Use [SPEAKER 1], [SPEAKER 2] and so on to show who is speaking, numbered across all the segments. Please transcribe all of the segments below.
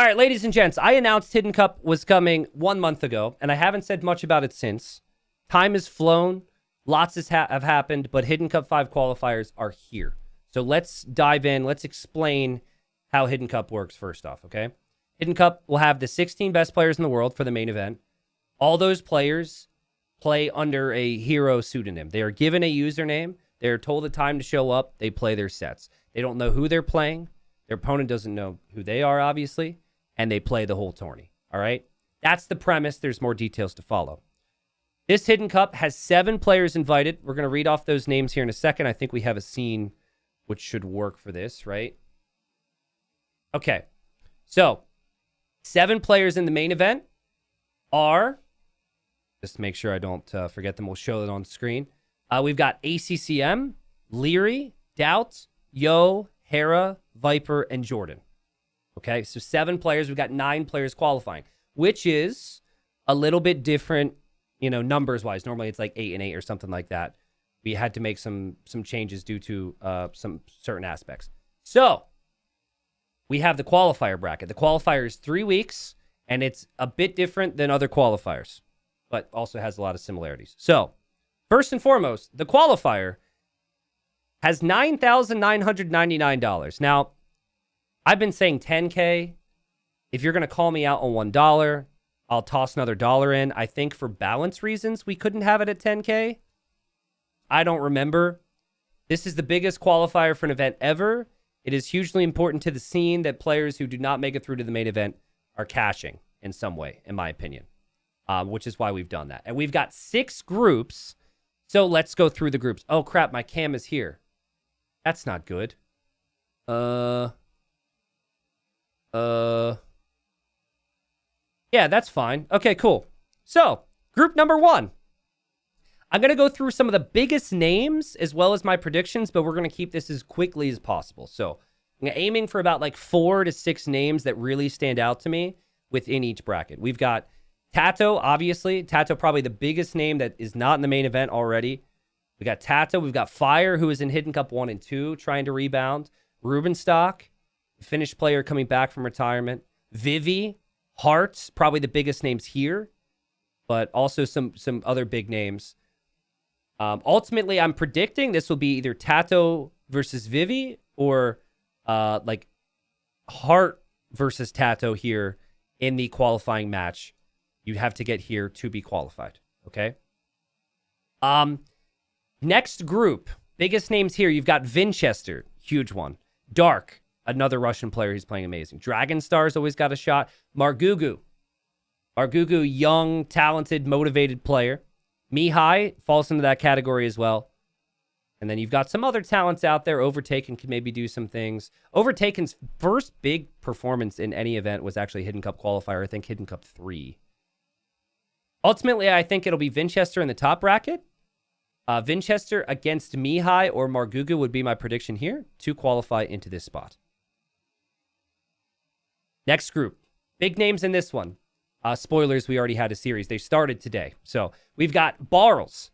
[SPEAKER 1] All right, ladies and gents, I announced Hidden Cup was coming 1 month ago, and I haven't said much about it since. Time has flown. Lots have happened, but Hidden Cup 5 qualifiers are here. So let's dive in. Let's explain how Hidden Cup works first off, okay? Hidden Cup will have the 16 best players in the world for the main event. All those players play under a hero pseudonym. They are given a username. They are told the time to show up. They play their sets. They don't know who they're playing. Their opponent doesn't know who they are, obviously, and they play the whole tourney, all right? That's the premise. There's more details to follow. This Hidden Cup has 7 players invited. We're going to read off those names here in a second. I think we have a scene which should work for this, right? Okay. So, 7 players in the main event are, just to make sure I don't forget them, we'll show it on screen. We've got ACCM, Leary, Doubt, Yo, Hera, Viper, and Jordan. Okay, so 7 players. We've got 9 players qualifying, which is a little bit different, numbers-wise. Normally it's like 8 and 8 or something like that. We had to make some changes due to some certain aspects. So, we have the qualifier bracket. The qualifier is 3 weeks, and it's a bit different than other qualifiers, but also has a lot of similarities. So, first and foremost, the qualifier has $9,999. Now, I've been saying $10K. If you're going to call me out on $1, I'll toss another dollar in. I think for balance reasons, we couldn't have it at $10K. I don't remember. This is the biggest qualifier for an event ever. It is hugely important to the scene that players who do not make it through to the main event are cashing in some way, in my opinion, which is why we've done that. And we've got 6 groups, so let's go through the groups. Oh, crap, my cam is here. That's not good. Yeah, that's fine. Okay, cool. So, group number 1. I'm going to go through some of the biggest names as well as my predictions, but we're going to keep this as quickly as possible. So, I'm aiming for about like 4 to 6 names that really stand out to me within each bracket. We've got Tato, obviously. Tato, probably the biggest name that is not in the main event already. We got Tato. We've got Fire, who is in Hidden Cup 1 and 2, trying to rebound. Rubenstock, Finnish player coming back from retirement. Vivi, Hart, probably the biggest names here, but also some other big names. Ultimately, I'm predicting this will be either Tato versus Vivi or like Hart versus Tato here in the qualifying match. You have to get here to be qualified, okay? Next group, biggest names here. You've got Vinchester, huge one. Dark, another Russian player. He's playing amazing. Dragon Star's always got a shot. Margugu, young, talented, motivated player. Mihai falls into that category as well. And then you've got some other talents out there. Overtaken can maybe do some things. Overtaken's first big performance in any event was actually Hidden Cup qualifier. I think Hidden Cup 3. Ultimately, I think it'll be Vinchester in the top bracket. Vinchester against Mihai or Margugu would be my prediction here to qualify into this spot. Next group. Big names in this one. Spoilers, we already had a series. They started today. So we've got Barles.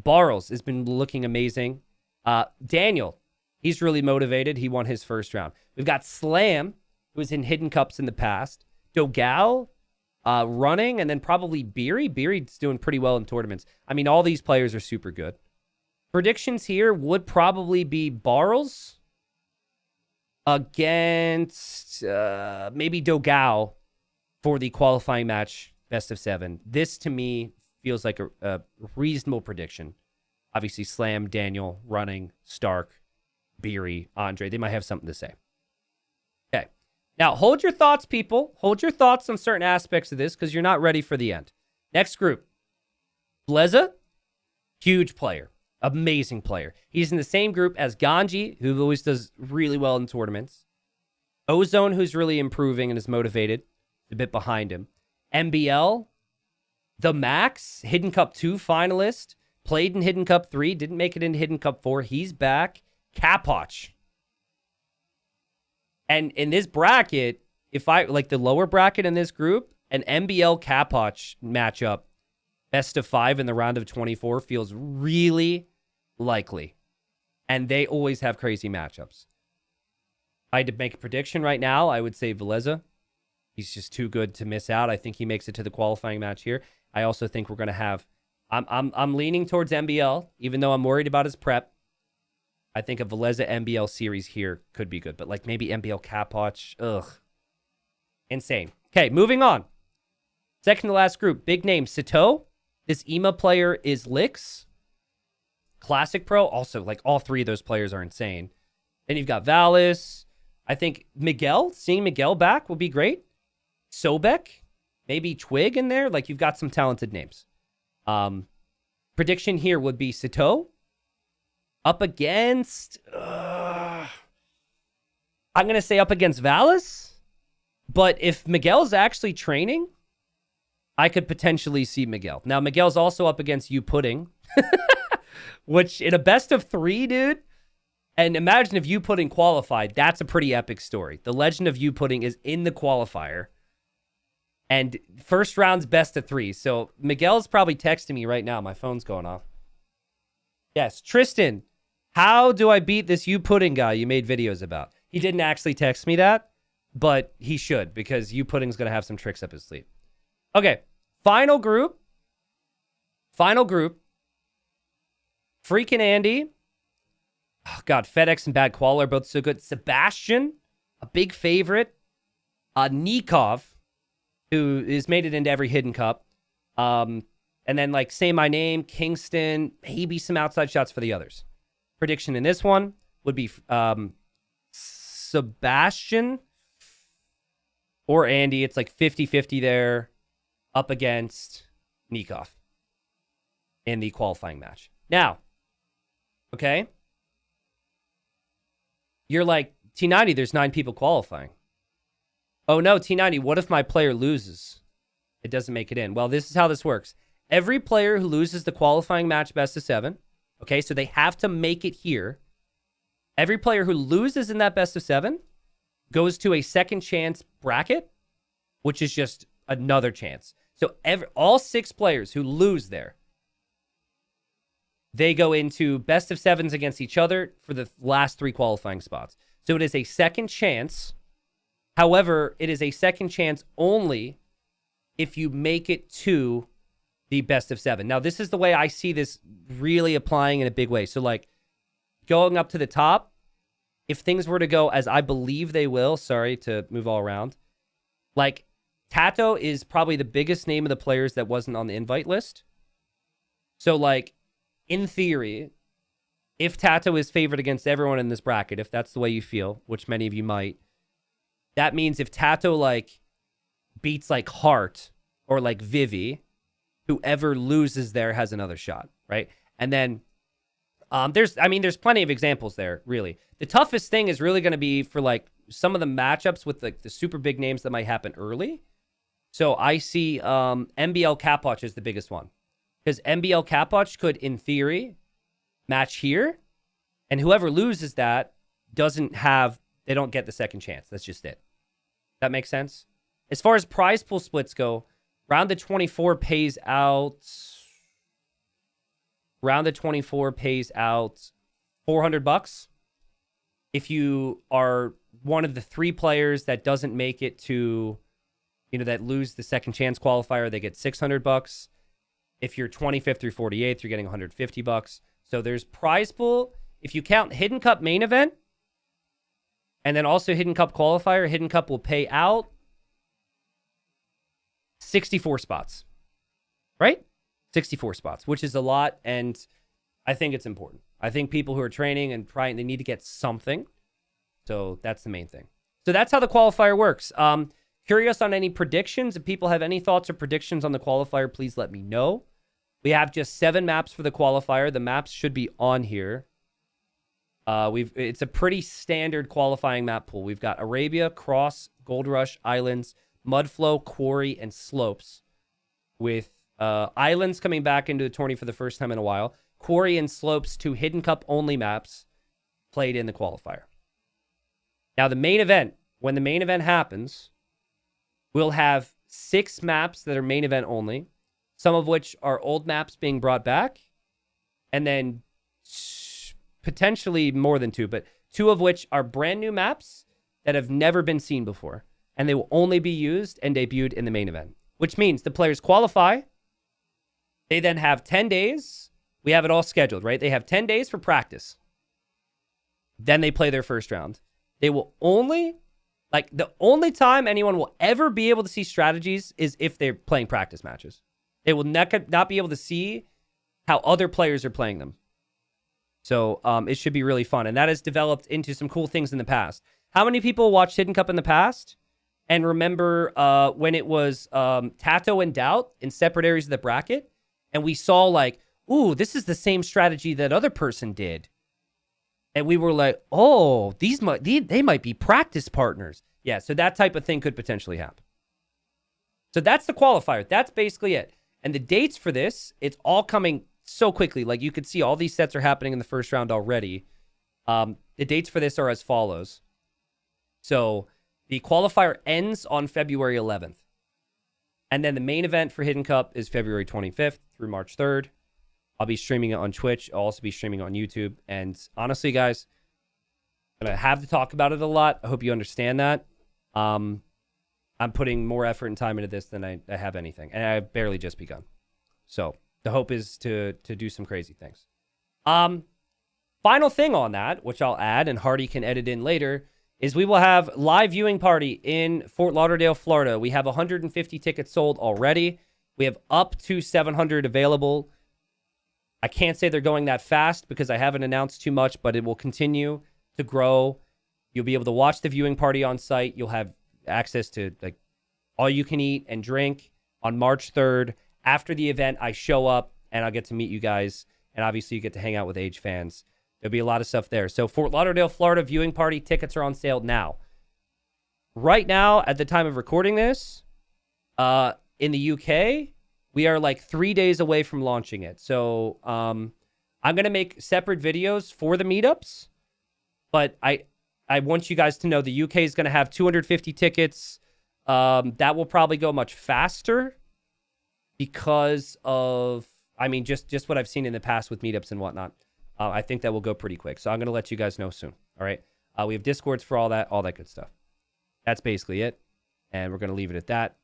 [SPEAKER 1] Barles has been looking amazing. Daniel, he's really motivated. He won his first round. We've got Slam, who was in Hidden Cups in the past. Dogal, running, and then probably Beery. Beery's doing pretty well in tournaments. I mean, all these players are super good. Predictions here would probably be Barles against maybe Dogal for the qualifying match, best of 7. This, to me, feels like a reasonable prediction. Obviously, Slam, Daniel, running, Stark, Beery, Andre. They might have something to say. Okay. Now, hold your thoughts, people. Hold your thoughts on certain aspects of this because you're not ready for the end. Next group. Bleza, huge player. Amazing player. He's in the same group as Ganji, who always does really well in tournaments. Ozone, who's really improving and is motivated. A bit behind him. MBL, the Max, Hidden Cup 2 finalist, played in Hidden Cup 3, didn't make it into Hidden Cup 4. He's back. Kapoch. And in this bracket, if I like the lower bracket in this group, an MBL Kapoch matchup, best of 5 in the round of 24 feels really likely. And they always have crazy matchups. If I had to make a prediction right now, I would say Veleza He's just too good to miss out. I think he makes it to the qualifying match here. I also think we're going to have... I'm leaning towards MBL, even though I'm worried about his prep. I think a Veleza MBL series here could be good, but like maybe MBL Kapotch. Ugh. Insane. Okay, moving on. Second to last group, big name, Sito. This EMA player is Lix. Classic Pro, also, like, all three of those players are insane. Then you've got Valis. I think Miguel, seeing Miguel back will be great. Sobek, maybe Twig in there. Like, you've got some talented names. Prediction here would be Sito up against... I'm going to say up against Valis. But if Miguel's actually training, I could potentially see Miguel. Now, Miguel's also up against You Pudding, which in a best of 3, dude. And imagine if You Pudding qualified. That's a pretty epic story. The legend of You Pudding is in the qualifier. And first round's best of 3. So Miguel's probably texting me right now. My phone's going off. Yes, Tristan, how do I beat this You Pudding guy you made videos about? He didn't actually text me that, but he should, because You Pudding's going to have some tricks up his sleeve. Okay, final group. Freaking Andy. Oh, God, FedEx and Bad Qual are both so good. Sebastian, a big favorite. Nikov, who has made it into every Hidden Cup. And then, like, Say My Name, Kingston, maybe some outside shots for the others. Prediction in this one would be Sebastian or Andy. It's like 50-50 there up against Nikov in the qualifying match. Now, okay, you're like, T90, there's 9 people qualifying. Oh no, T90, what if my player loses? It doesn't make it in. Well, this is how this works. Every player who loses the qualifying match best of 7, okay, so they have to make it here. Every player who loses in that best of 7 goes to a second chance bracket, which is just another chance. So all 6 players who lose there, they go into best of 7s against each other for the last 3 qualifying spots. So it is a second chance. However, it is a second chance only if you make it to the best of 7. Now, this is the way I see this really applying in a big way. So, like, going up to the top, if things were to go as I believe they will, sorry to move all around, like, Tato is probably the biggest name of the players that wasn't on the invite list. So, like, in theory, if Tato is favored against everyone in this bracket, if that's the way you feel, which many of you might, that means if Tato, like, beats, like, Hart or, like, Vivi, whoever loses there has another shot, right? And then there's plenty of examples there, really. The toughest thing is really going to be for, like, some of the matchups with, like, the super big names that might happen early. So I see MBL Kapotch is the biggest one. Because MBL Kapotch could, in theory, match here. And whoever loses that they don't get the second chance. That's just it. That makes sense? As far as prize pool splits go, round of 24 pays out $400 if you are one of the 3 players that doesn't make it to, that lose the second chance qualifier. They get $600. If you're 25th through 48th, you're getting $150. So there's prize pool. If you count Hidden Cup main event and then also Hidden Cup qualifier, Hidden Cup will pay out 64 spots, right? 64 spots, which is a lot, and I think it's important. I think people who are training and trying, they need to get something. So that's the main thing. So that's how the qualifier works. Curious on any predictions. If people have any thoughts or predictions on the qualifier, please let me know. We have just 7 maps for the qualifier. The maps should be on here. It's a pretty standard qualifying map pool. We've got Arabia, Cross, Gold Rush, Islands, Mudflow, Quarry, and Slopes, with Islands coming back into the tourney for the first time in a while. Quarry and Slopes, 2 Hidden Cup only maps played in the qualifier. Now, the main event, when the main event happens, we'll have 6 maps that are main event only, some of which are old maps being brought back, and then potentially more than 2, but 2 of which are brand new maps that have never been seen before. and they will only be used and debuted in the main event, which means the players qualify. They then have 10 days. We have it all scheduled, right? They have 10 days for practice. Then they play their first round. They will only, like, the only time anyone will ever be able to see strategies is if they're playing practice matches. They will not be able to see how other players are playing them. So it should be really fun. And that has developed into some cool things in the past. How many people watched Hidden Cup in the past and remember when it was Tato and Doubt in separate areas of the bracket? And we saw like, ooh, this is the same strategy that other person did. And we were like, oh, they might be practice partners. Yeah, so that type of thing could potentially happen. So that's the qualifier. That's basically it. And the dates for this, it's all coming so quickly. Like you could see all these sets are happening in the first round already. The dates for this are as follows. So the qualifier ends on February 11th. And then the main event for Hidden Cup is February 25th through March 3rd. I'll be streaming it on Twitch. I'll also be streaming on YouTube. And honestly, guys, I'm going to have to talk about it a lot. I hope you understand that. I'm putting more effort and time into this than I have anything. And I've barely just begun. So the hope is to do some crazy things. Final thing on that, which I'll add, and Hardy can edit in later, is we will have live viewing party in Fort Lauderdale, Florida. We have 150 tickets sold already. We have up to 700 available. I can't say they're going that fast because I haven't announced too much, but it will continue to grow. You'll be able to watch the viewing party on site. You'll have access to like all you can eat and drink on March 3rd. After the event, I show up and I'll get to meet you guys. And obviously you get to hang out with Age fans. There'll be a lot of stuff there. So Fort Lauderdale, Florida viewing party tickets are on sale now. Right now, at the time of recording this, in the UK, we are like 3 days away from launching it. So I'm going to make separate videos for the meetups. But I want you guys to know the UK is going to have 250 tickets. That will probably go much faster because of, I mean, just what I've seen in the past with meetups and whatnot. I think that will go pretty quick. So I'm going to let you guys know soon. All right. We have Discords for all that good stuff. That's basically it. And we're going to leave it at that.